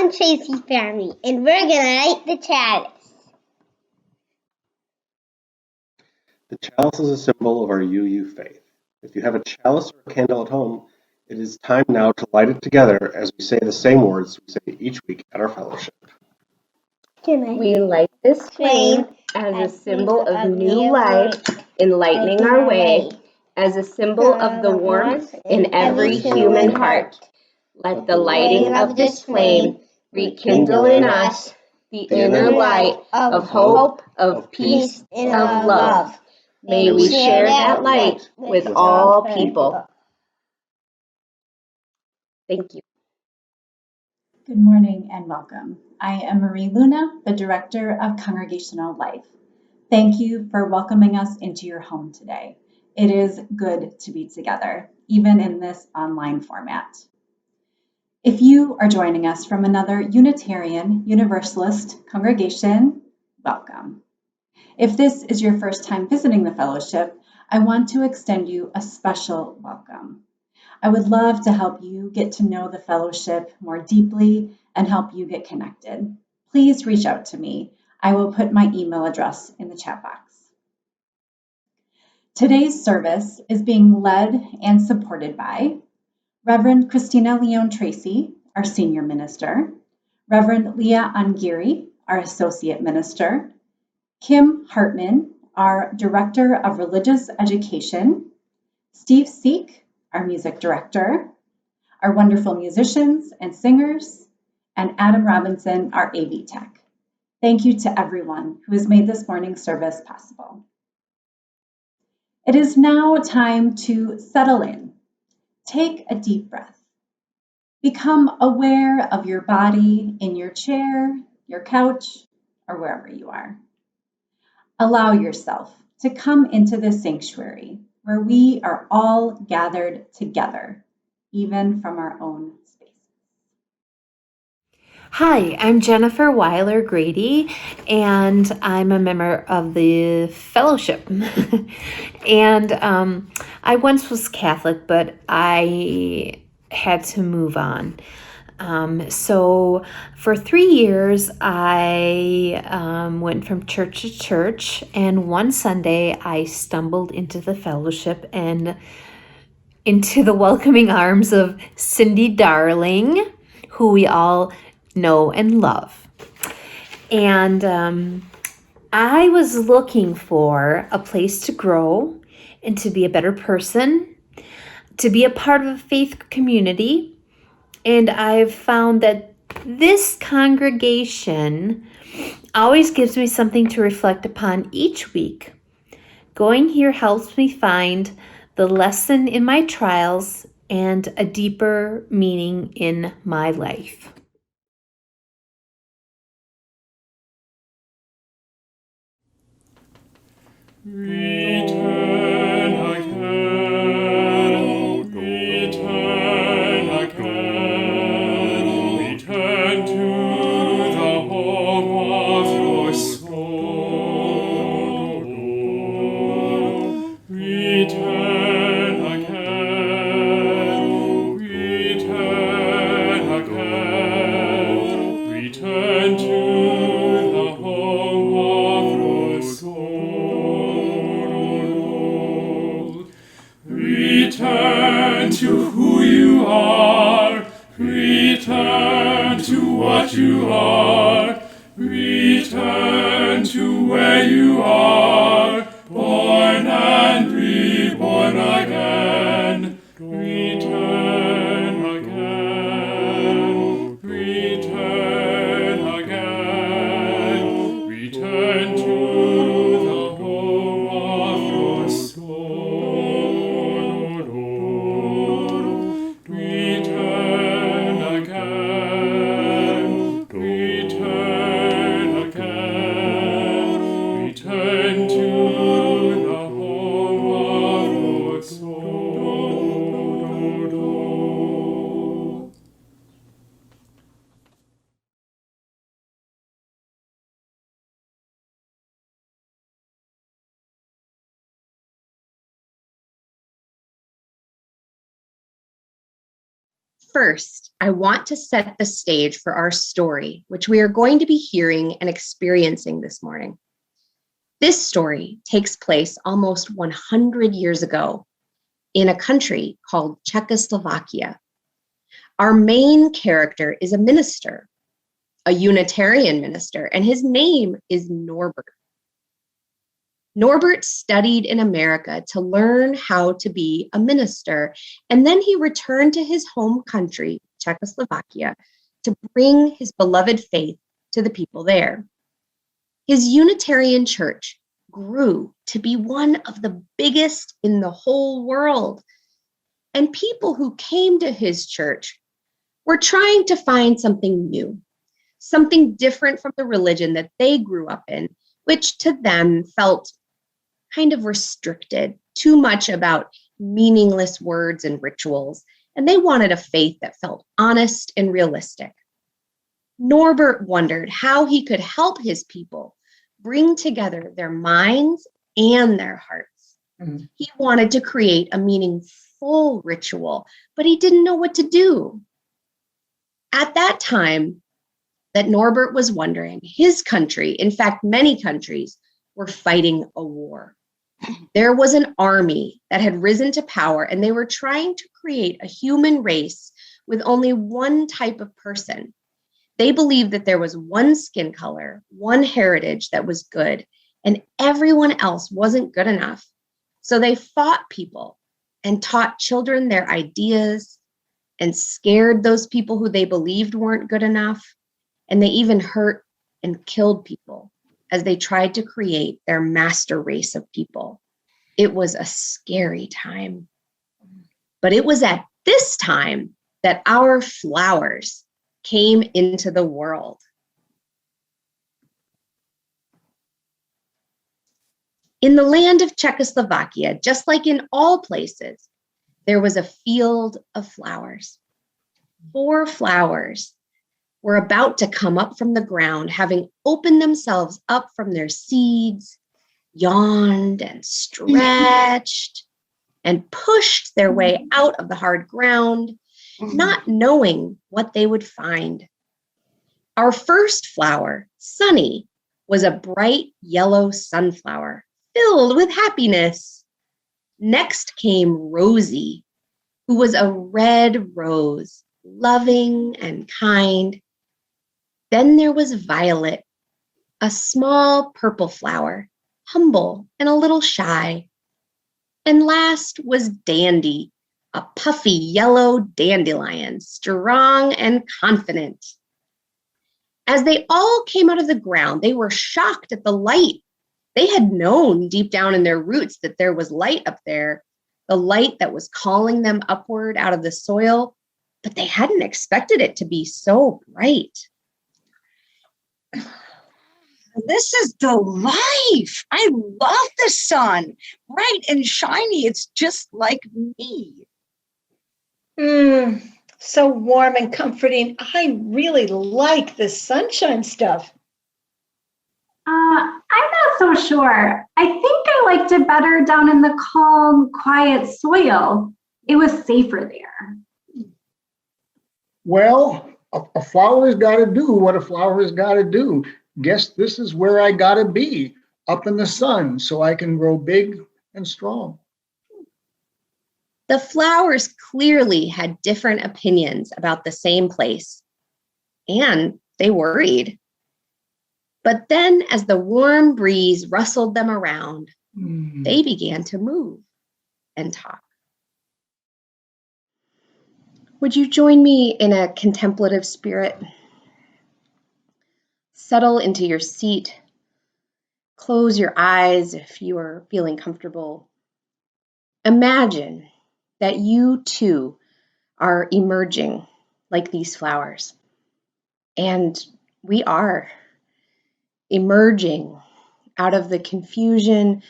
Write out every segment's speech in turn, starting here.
and Tracy family, and we're gonna light the chalice. The chalice is a symbol of our UU faith. If you have a chalice or a candle at home, it is time now to light it together as we say the same words we say each week at our fellowship. We light this flame as a symbol of new life, enlightening our way, as a symbol of the warmth in every human heart. Let the lighting of this flame rekindle in us the inner light of hope, of peace, and of love. May we share that light with all people. Thank you. Good morning and welcome. I am Marie Luna, the Director of Congregational Life. Thank you for welcoming us into your home today. It is good to be together, even in this online format. If you are joining us from another Unitarian Universalist congregation, welcome. If this is your first time visiting the fellowship, I want to extend you a special welcome. I would love to help you get to know the fellowship more deeply and help you get connected. Please reach out to me. I will put my email address in the chat box. Today's service is being led and supported by Reverend Christina Leon Tracy, our Senior Minister, Reverend Leah Angiri, our Associate Minister, Kim Hartman, our Director of Religious Education, Steve Seek, our Music Director, our wonderful musicians and singers, and Adam Robinson, our AV Tech. Thank you to everyone who has made this morning's service possible. It is now time to settle in. Take a deep breath. Become aware of your body in your chair, your couch, or wherever you are. Allow yourself to come into the sanctuary where we are all gathered together, even from our own space. Hi, I'm Jennifer Weiler Grady, and I'm a member of the fellowship. And I once was Catholic, but I had to move on. So for 3 years, I went from church to church, and one Sunday I stumbled into the fellowship and into the welcoming arms of Cindy Darling, who we all know and love. And I was looking for a place to grow and to be a better person, to be a part of a faith community. And I've found that this congregation always gives me something to reflect upon each week. Going here helps me find the lesson in my trials and a deeper meaning in my life. Return again, return again, return to the home of your soul. Return again, return again, return to the home of your soul. Return to who you are, return to what you are, return to where you are, born and reborn again. Return again, return again, return to the home of your soul. Return again, return again, return first, I want to set the stage for our story, which we are going to be hearing and experiencing this morning. This story takes place almost 100 years ago in a country called Czechoslovakia. Our main character is a minister, a Unitarian minister, and his name is Norbert. Norbert studied in America to learn how to be a minister, and then he returned to his home country, Czechoslovakia, to bring his beloved faith to the people there. His Unitarian church grew to be one of the biggest in the whole world, and people who came to his church were trying to find something new, something different from the religion that they grew up in, which to them felt kind of restricted, too much about meaningless words and rituals, and they wanted a faith that felt honest and realistic. Norbert wondered how he could help his people bring together their minds and their hearts. Mm-hmm. He wanted to create a meaningful ritual, but he didn't know what to do. At that time that Norbert was wondering, his country, in fact, many countries, were fighting a war. There was an army that had risen to power, and they were trying to create a human race with only one type of person. They believed that there was one skin color, one heritage that was good, and everyone else wasn't good enough. So they fought people and taught children their ideas and scared those people who they believed weren't good enough. And they even hurt and killed people as they tried to create their master race of people. It was a scary time. But it was at this time that our flowers came into the world. In the land of Czechoslovakia, just like in all places, there was a field of flowers. 4 flowers were about to come up from the ground, having opened themselves up from their seeds, yawned and stretched, and pushed their way out of the hard ground, not knowing what they would find. Our first flower, Sunny, was a bright yellow sunflower filled with happiness. Next came Rosie, who was a red rose, loving and kind. Then there was Violet, a small purple flower, humble and a little shy. And last was Dandy, a puffy yellow dandelion, strong and confident. As they all came out of the ground, they were shocked at the light. They had known deep down in their roots that there was light up there, the light that was calling them upward out of the soil, but they hadn't expected it to be so bright. This is the life. I love the sun. Bright and shiny. It's just like me. So warm and comforting. I really like the sunshine stuff. I'm not so sure. I think I liked it better down in the calm, quiet soil. It was safer there. Well, a flower's got to do what a flower's got to do. Guess this is where I got to be, up in the sun, so I can grow big and strong. The flowers clearly had different opinions about the same place, and they worried. But then, as the warm breeze rustled them around, they began to move and talk. Would you join me in a contemplative spirit? Settle into your seat. Close your eyes if you are feeling comfortable. Imagine that you too are emerging like these flowers. And we are emerging out of the confusion,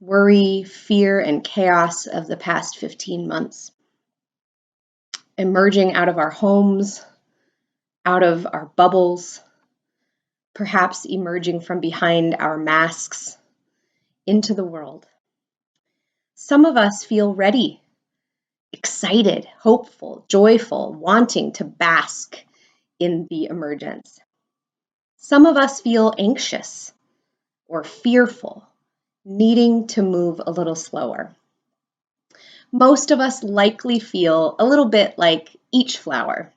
worry, fear, and chaos of the past 15 months. Emerging out of our homes, out of our bubbles, perhaps emerging from behind our masks into the world. Some of us feel ready, excited, excited, hopeful, joyful, wanting to bask in the emergence. Some of us feel anxious or fearful, needing to move a little slower. Most of us likely feel a little bit like each flower,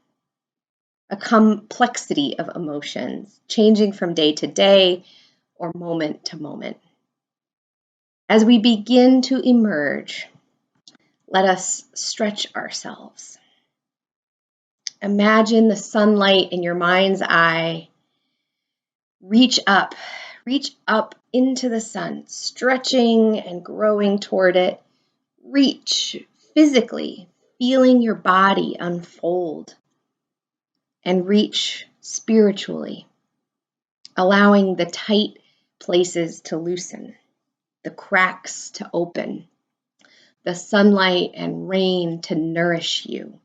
a complexity of emotions, changing from day to day or moment to moment. As we begin to emerge, let us stretch ourselves. Imagine the sunlight in your mind's eye. Reach up into the sun, stretching and growing toward it. Reach physically, feeling your body unfold. And reach spiritually, allowing the tight places to loosen, the cracks to open, the sunlight and rain to nourish you.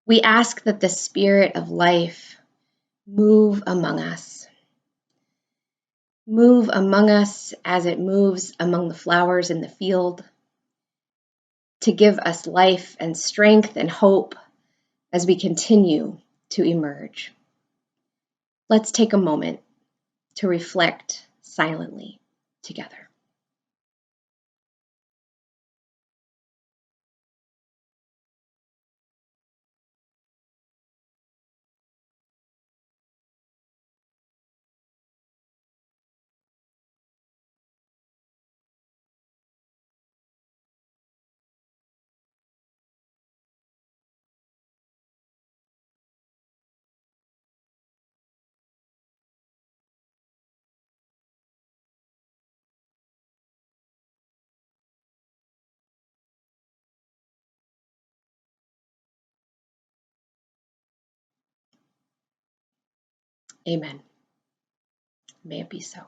We ask that the spirit of life move among us. Move among us as it moves among the flowers in the field, to give us life and strength and hope as we continue to emerge. Let's take a moment to reflect silently together. Amen. May it be so.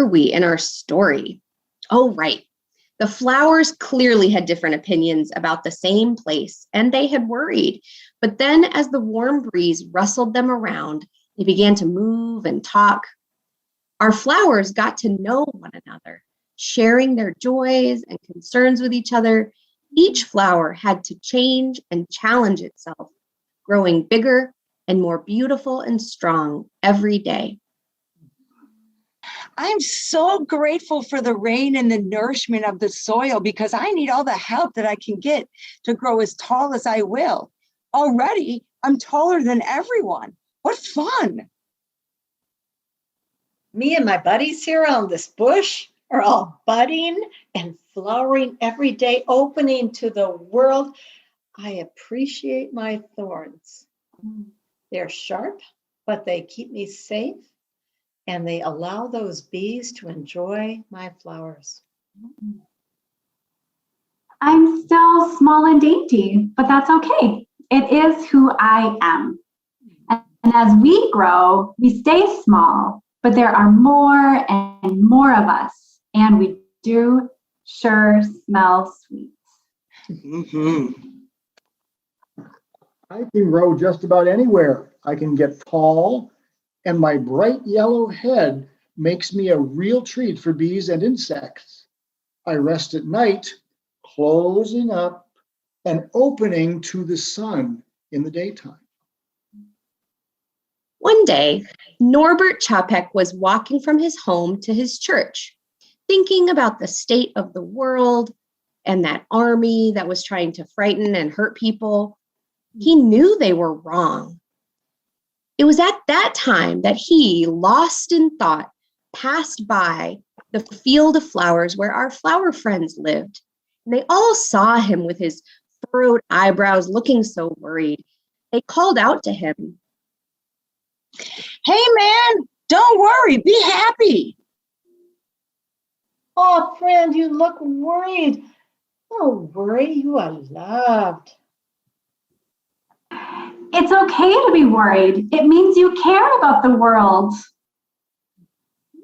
were we in our story? Oh, right. The flowers clearly had different opinions about the same place, and they had worried. But then, as the warm breeze rustled them around, they began to move and talk. Our flowers got to know one another, sharing their joys and concerns with each other. Each flower had to change and challenge itself, growing bigger and more beautiful and strong every day. I'm so grateful for the rain and the nourishment of the soil because I need all the help that I can get to grow as tall as I will. Already, I'm taller than everyone. What fun! Me and my buddies here on this bush are all budding and flowering every day, opening to the world. I appreciate my thorns. They're sharp, but they keep me safe, and they allow those bees to enjoy my flowers. I'm still small and dainty, but that's okay. It is who I am. And as we grow, we stay small, but there are more and more of us, and we do sure smell sweet. I can grow just about anywhere. I can get tall, and my bright yellow head makes me a real treat for bees and insects. I rest at night, closing up and opening to the sun in the daytime. One day, Norbert Čapek was walking from his home to his church, thinking about the state of the world and that army that was trying to frighten and hurt people. He knew they were wrong. It was at that time that he, lost in thought, passed by the field of flowers where our flower friends lived. And they all saw him with his furrowed eyebrows looking so worried. They called out to him, Hey, man, don't worry, be happy. Oh, friend, you look worried. Don't worry, you are loved. It's okay to be worried. It means you care about the world.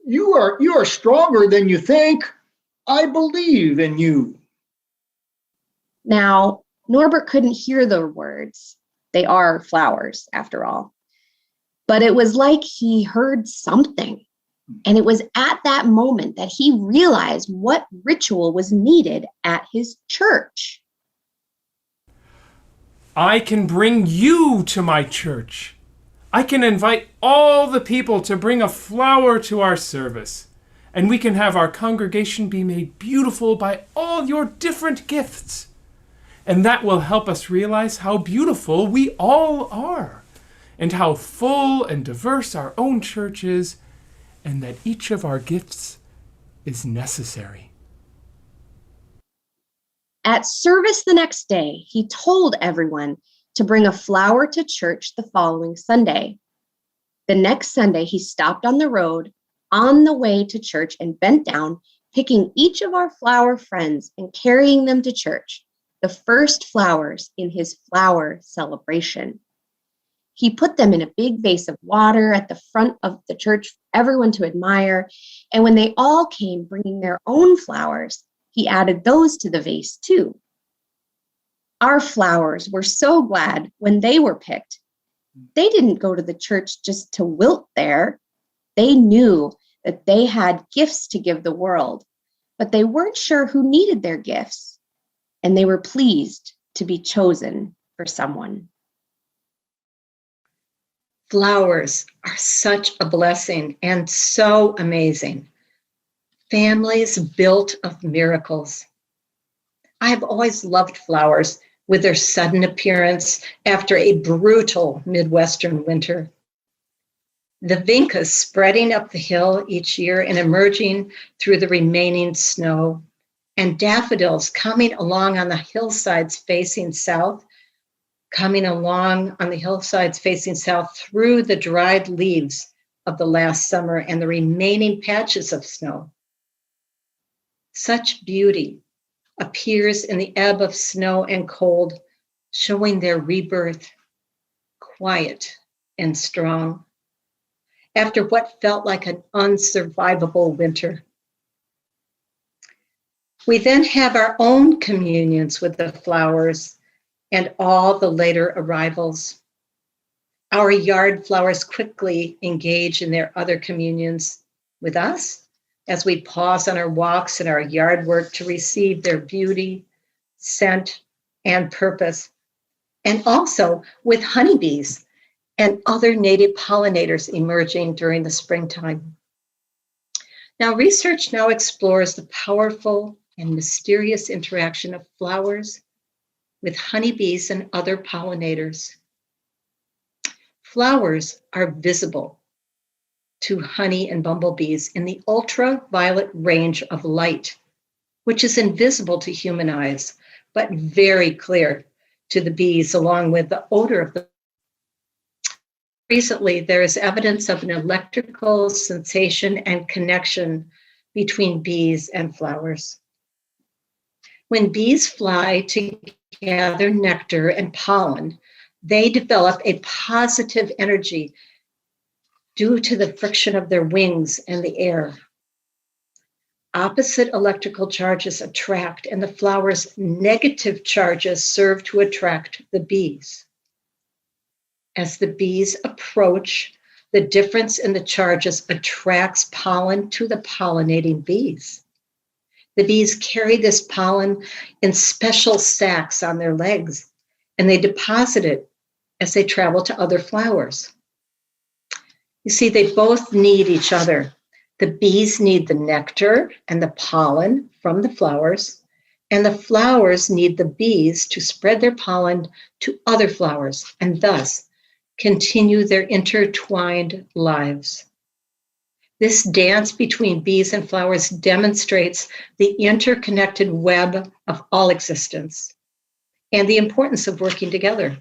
You are stronger than you think. I believe in you. Now, Norbert couldn't hear the words. They are flowers, after all. But it was like he heard something. And it was at that moment that he realized what ritual was needed at his church. I can bring you to my church. I can invite all the people to bring a flower to our service. And we can have our congregation be made beautiful by all your different gifts. And that will help us realize how beautiful we all are, and how full and diverse our own church is, and that each of our gifts is necessary. At service the next day, he told everyone to bring a flower to church the following Sunday. The next Sunday, he stopped on the road on the way to church and bent down, picking each of our flower friends and carrying them to church, the first flowers in his flower celebration. He put them in a big vase of water at the front of the church for everyone to admire, and when they all came bringing their own flowers, he added those to the vase too. Our flowers were so glad when they were picked. They didn't go to the church just to wilt there. They knew that they had gifts to give the world, but they weren't sure who needed their gifts, and they were pleased to be chosen for someone. Flowers are such a blessing and so amazing. Families built of miracles. I have always loved flowers with their sudden appearance after a brutal Midwestern winter. The vincas spreading up the hill each year and emerging through the remaining snow, and daffodils coming along on the hillsides facing south, through the dried leaves of the last summer and the remaining patches of snow. Such beauty appears in the ebb of snow and cold, showing their rebirth, quiet and strong. after what felt like an unsurvivable winter. We then have our own communions with the flowers and all the later arrivals. Our yard flowers quickly engage in their other communions with us as we pause on our walks and our yard work to receive their beauty, scent, and purpose, and also with honeybees and other native pollinators emerging during the springtime. Now, research now explores the powerful and mysterious interaction of flowers with honeybees and other pollinators. Flowers are visible to honey and bumblebees in the ultraviolet range of light, which is invisible to human eyes, but very clear to the bees, along with the odor of the. Recently, there is evidence of an electrical sensation and connection between bees and flowers. When bees fly to gather nectar and pollen, they develop a positive energy due to the friction of their wings and the air. Opposite electrical charges attract, and the flower's negative charges serve to attract the bees. As the bees approach, the difference in the charges attracts pollen to the pollinating bees. The bees carry this pollen in special sacks on their legs, and they deposit it as they travel to other flowers. You see, they both need each other. The bees need the nectar and the pollen from the flowers, and the flowers need the bees to spread their pollen to other flowers, and thus continue their intertwined lives. This dance between bees and flowers demonstrates the interconnected web of all existence and the importance of working together.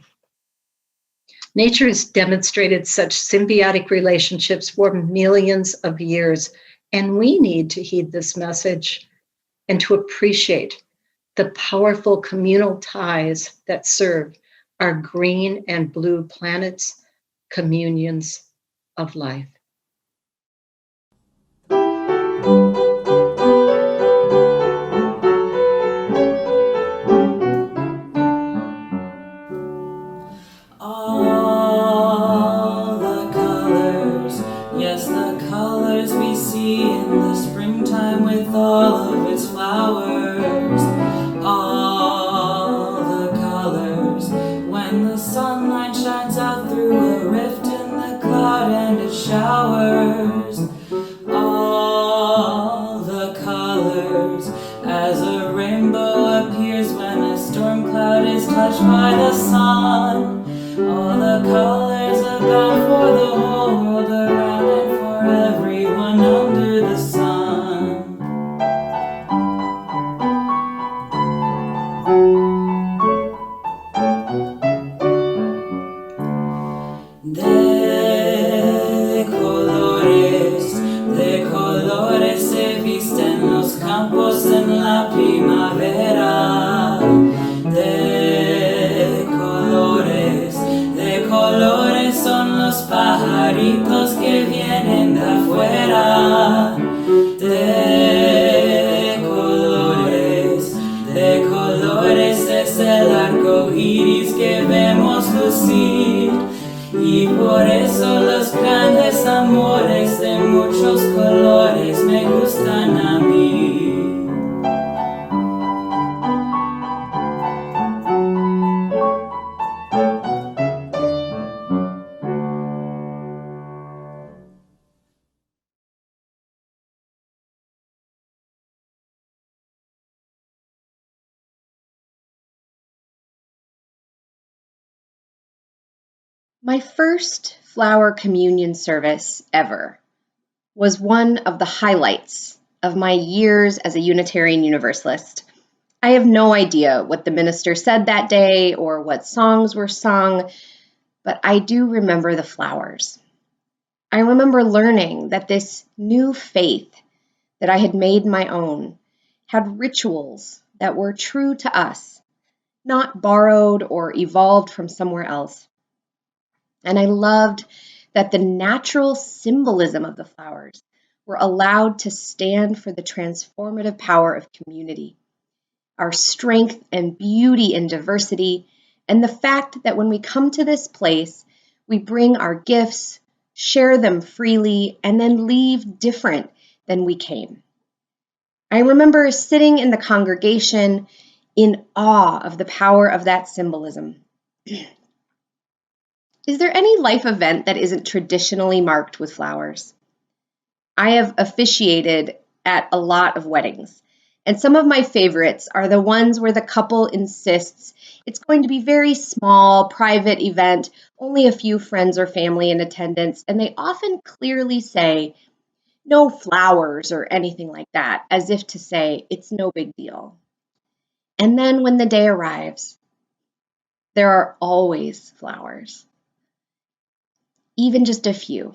Nature has demonstrated such symbiotic relationships for millions of years, and we need to heed this message and to appreciate the powerful communal ties that serve our green and blue planets' communions of life. All the colors, yes, the colors we see in the springtime with all of its flowers. All the colors, when the sunlight shines out through a rift in the cloud and it showers. All the colors, as a rainbow appears when a storm cloud is touched by the sun. All the colors abound for the whole world around and for everyone under the sun. De colores se visten los campos en la primavera. De colores son los pajaritos que vienen de afuera. De colores es el arco iris que vemos lucir. Y por eso los grandes amores de muchos colores me gustan a mí. My first flower communion service ever was one of the highlights of my years as a Unitarian Universalist. I have no idea what the minister said that day or what songs were sung, but I do remember the flowers. I remember learning that this new faith that I had made my own had rituals that were true to us, not borrowed or evolved from somewhere else. And I loved that the natural symbolism of the flowers were allowed to stand for the transformative power of community, our strength and beauty in diversity, and the fact that when we come to this place, we bring our gifts, share them freely, and then leave different than we came. I remember sitting in the congregation in awe of the power of that symbolism. Is there any life event that isn't traditionally marked with flowers? I have officiated at a lot of weddings, and some of my favorites are the ones where the couple insists it's going to be very small, private event, only a few friends or family in attendance, and they often clearly say, no flowers or anything like that, as if to say it's no big deal. And then when the day arrives, there are always flowers, even just a few.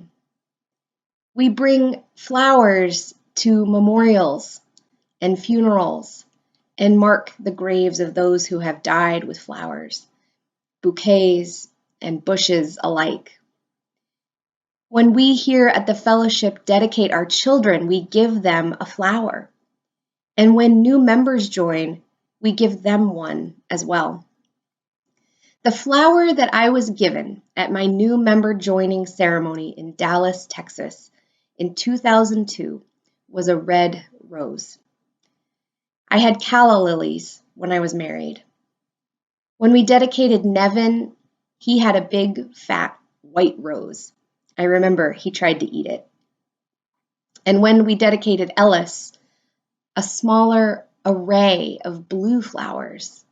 We bring flowers to memorials and funerals and mark the graves of those who have died with flowers, bouquets and bushes alike. When we here at the fellowship dedicate our children, we give them a flower. And when new members join, we give them one as well. The flower that I was given at my new member joining ceremony in Dallas, Texas in 2002 was a red rose. I had calla lilies when I was married. When we dedicated Nevin, he had a big, fat, white rose. I remember he tried to eat it. And when we dedicated Ellis, a smaller array of blue flowers.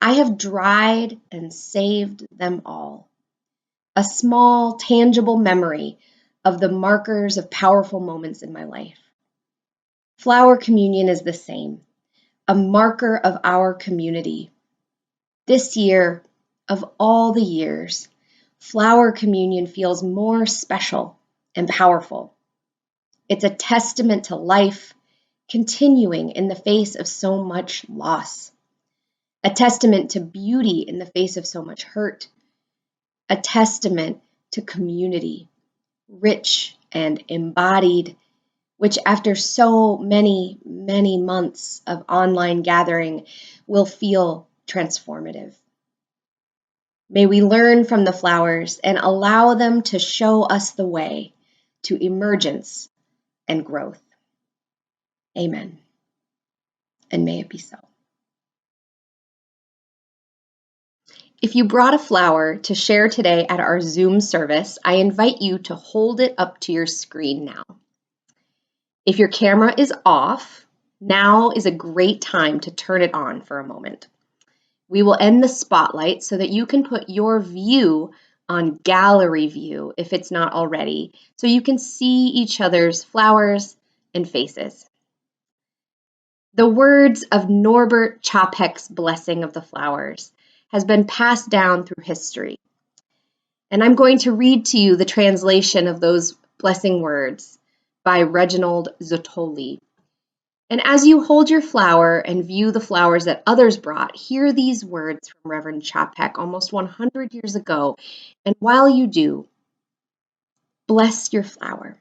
I have dried and saved them all. A small, tangible memory of the markers of powerful moments in my life. Flower communion is the same, a marker of our community. This year, of all the years, flower communion feels more special and powerful. It's a testament to life continuing in the face of so much loss, a testament to beauty in the face of so much hurt, a testament to community, rich and embodied, which after so many, many months of online gathering will feel transformative. May we learn from the flowers and allow them to show us the way to emergence and growth. Amen. And may it be so. If you brought a flower to share today at our Zoom service, I invite you to hold it up to your screen now. If your camera is off, now is a great time to turn it on for a moment. We will end the spotlight so that you can put your view on gallery view if it's not already, so you can see each other's flowers and faces. The words of Norbert Čapek's blessing of the flowers has been passed down through history. And I'm going to read to you the translation of those blessing words by Reginald Zottoli. And as you hold your flower and view the flowers that others brought, hear these words from Reverend Čapek almost 100 years ago. And while you do, bless your flower.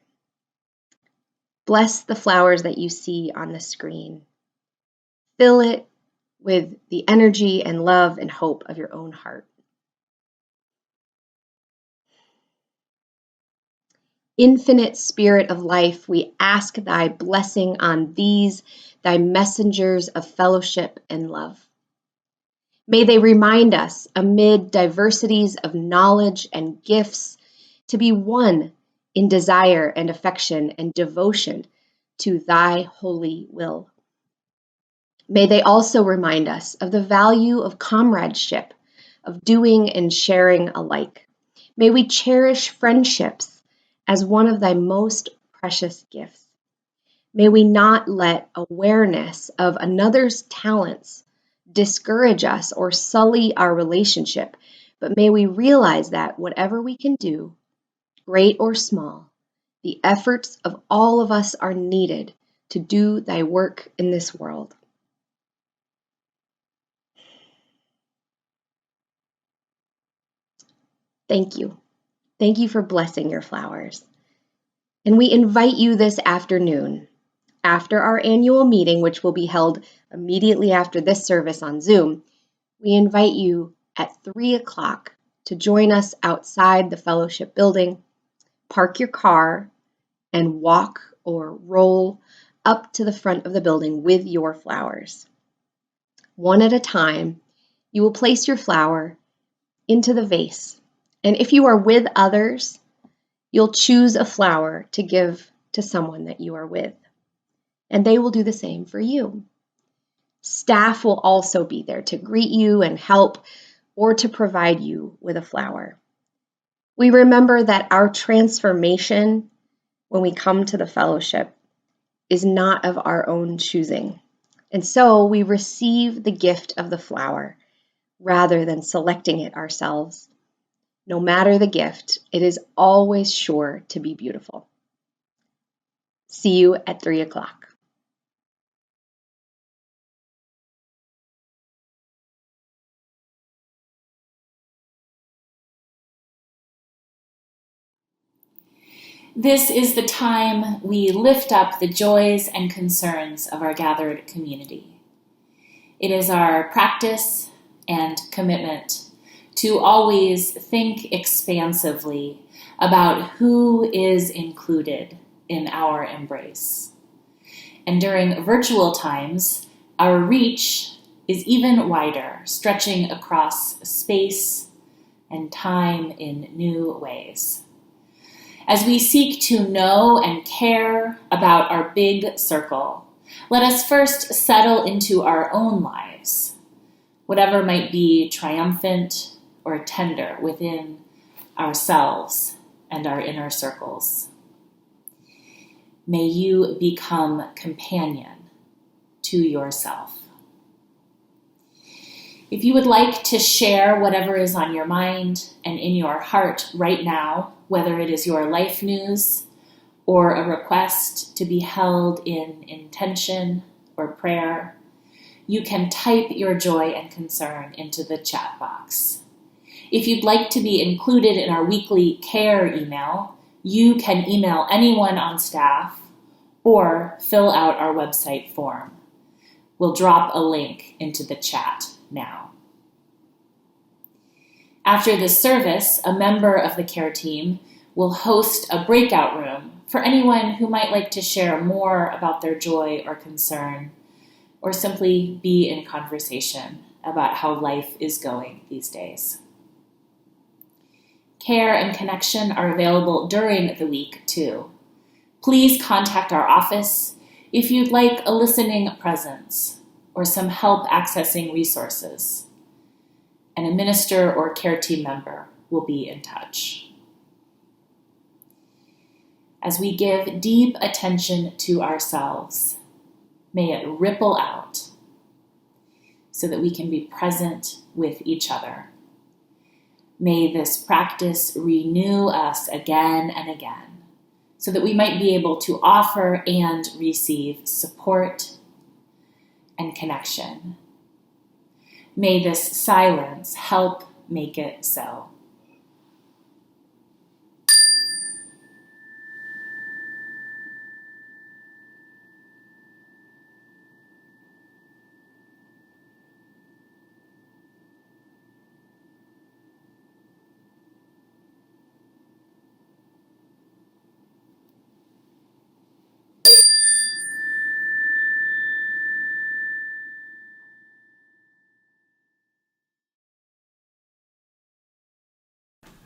Bless the flowers that you see on the screen. Fill it with the energy and love and hope of your own heart. Infinite Spirit of life, we ask thy blessing on these, thy messengers of fellowship and love. May they remind us, amid diversities of knowledge and gifts, to be one in desire and affection and devotion to thy holy will. May they also remind us of the value of comradeship, of doing and sharing alike. May we cherish friendships as one of thy most precious gifts. May we not let awareness of another's talents discourage us or sully our relationship, but may we realize that whatever we can do, great or small, the efforts of all of us are needed to do thy work in this world. Thank you. Thank you for blessing your flowers. And we invite you this afternoon, after our annual meeting, which will be held immediately after this service on Zoom, we invite you at 3 o'clock to join us outside the fellowship building, park your car, and walk or roll up to the front of the building with your flowers. One at a time, you will place your flower into the vase. And if you are with others, you'll choose a flower to give to someone that you are with. And they will do the same for you. Staff will also be there to greet you and help or to provide you with a flower. We remember that our transformation when we come to the fellowship is not of our own choosing. And so we receive the gift of the flower rather than selecting it ourselves. No matter the gift, it is always sure to be beautiful. See you at 3 o'clock. This is the time we lift up the joys and concerns of our gathered community. It is our practice and commitment to always think expansively about who is included in our embrace. And during virtual times, our reach is even wider, stretching across space and time in new ways. As we seek to know and care about our big circle, let us first settle into our own lives, whatever might be triumphant or tender within ourselves and our inner circles. May you become companion to yourself. If you would like to share whatever is on your mind and in your heart right now, whether it is your life news or a request to be held in intention or prayer, you can type your joy and concern into the chat box. If you'd like to be included in our weekly care email, you can email anyone on staff or fill out our website form. We'll drop a link into the chat now. After this service, a member of the care team will host a breakout room for anyone who might like to share more about their joy or concern, or simply be in conversation about how life is going these days. Care and connection are available during the week too. Please contact our office if you'd like a listening presence or some help accessing resources, and a minister or care team member will be in touch. As we give deep attention to ourselves, may it ripple out so that we can be present with each other. May this practice renew us again and again so that we might be able to offer and receive support and connection. May this silence help make it so.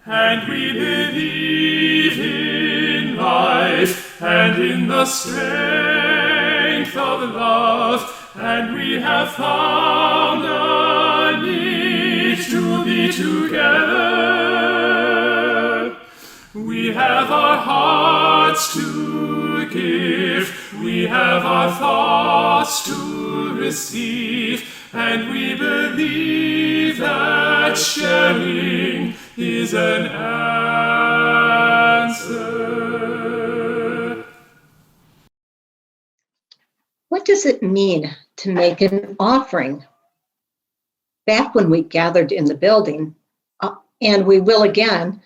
And we believe in life and in the strength of love, and we have found a need to be together. We have our hearts to give, we have our thoughts to receive, and we believe that sharing is an answer. What does it mean to make an offering? Back when we gathered in the building, and we will again,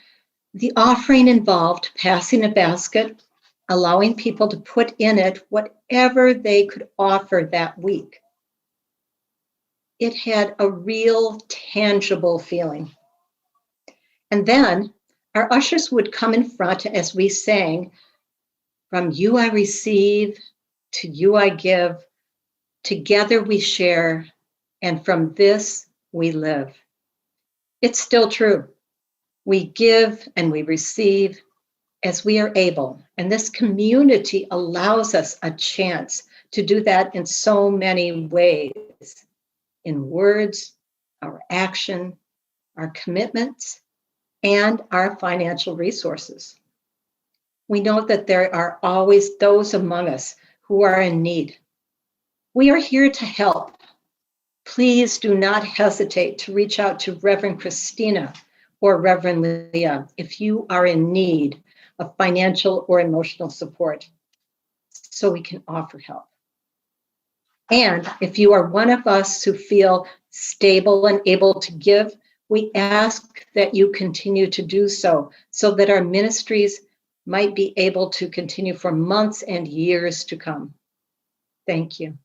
The offering involved passing a basket, allowing people to put in it whatever they could offer that week. It had a real tangible feeling. And then our ushers would come in front as we sang, "From you I receive, to you I give, together we share, and from this we live." It's still true. We give and we receive as we are able. And this community allows us a chance to do that in so many ways, in words, our action, our commitments, and our financial resources. We know that there are always those among us who are in need. We are here to help. Please do not hesitate to reach out to Reverend Christina or Reverend Leah if you are in need of financial or emotional support, so we can offer help. And if you are one of us who feel stable and able to give, we ask that you continue to do so, so that our ministries might be able to continue for months and years to come. Thank you.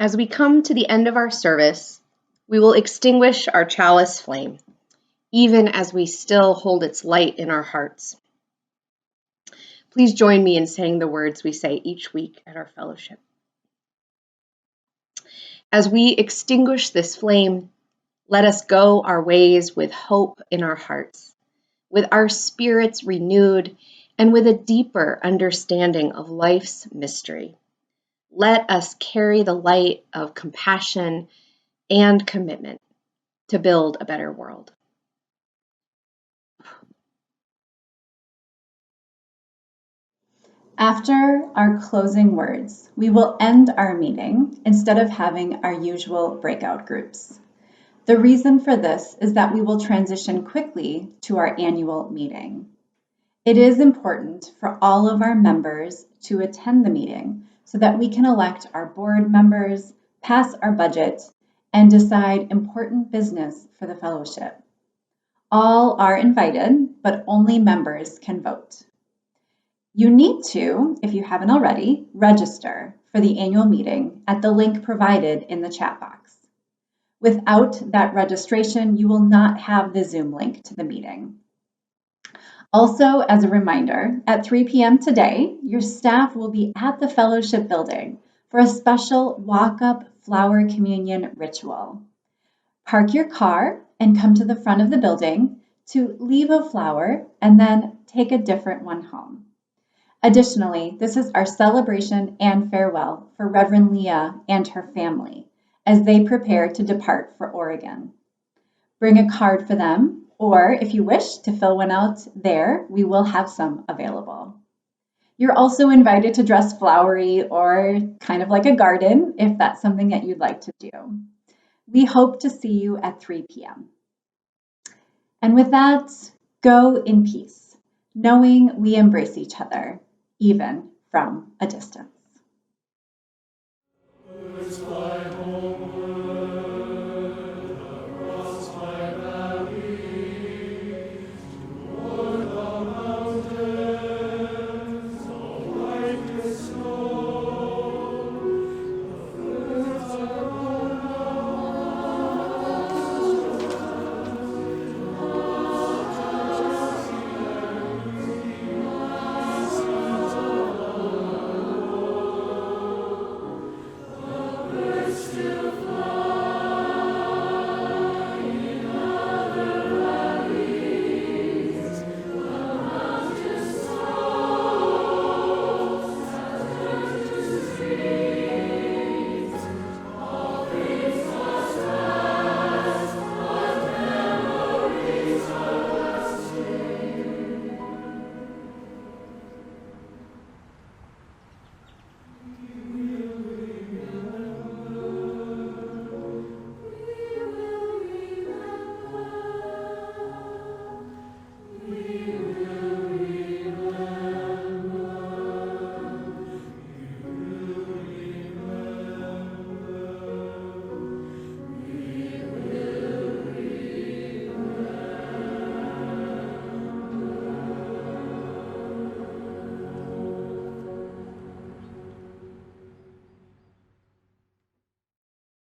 As we come to the end of our service, we will extinguish our chalice flame, even as we still hold its light in our hearts. Please join me in saying the words we say each week at our fellowship. As we extinguish this flame, let us go our ways with hope in our hearts, with our spirits renewed, and with a deeper understanding of life's mystery. Let us carry the light of compassion and commitment to build a better world. After our closing words, we will end our meeting instead of having our usual breakout groups. The reason for this is that we will transition quickly to our annual meeting. It is important for all of our members to attend the meeting so that we can elect our board members, pass our budget, and decide important business for the fellowship. All are invited, but only members can vote. You need to, if you haven't already, register for the annual meeting at the link provided in the chat box. Without that registration, you will not have the Zoom link to the meeting. Also, as a reminder, at 3 p.m. today, your staff will be at the fellowship building for a special walk-up flower communion ritual. Park your car and come to the front of the building to leave a flower and then take a different one home. Additionally, this is our celebration and farewell for Reverend Leah and her family as they prepare to depart for Oregon. Bring a card for them, or if you wish to fill one out there, we will have some available. You're also invited to dress flowery or kind of like a garden if that's something that you'd like to do. We hope to see you at 3 p.m. And with that, go in peace, knowing we embrace each other, even from a distance.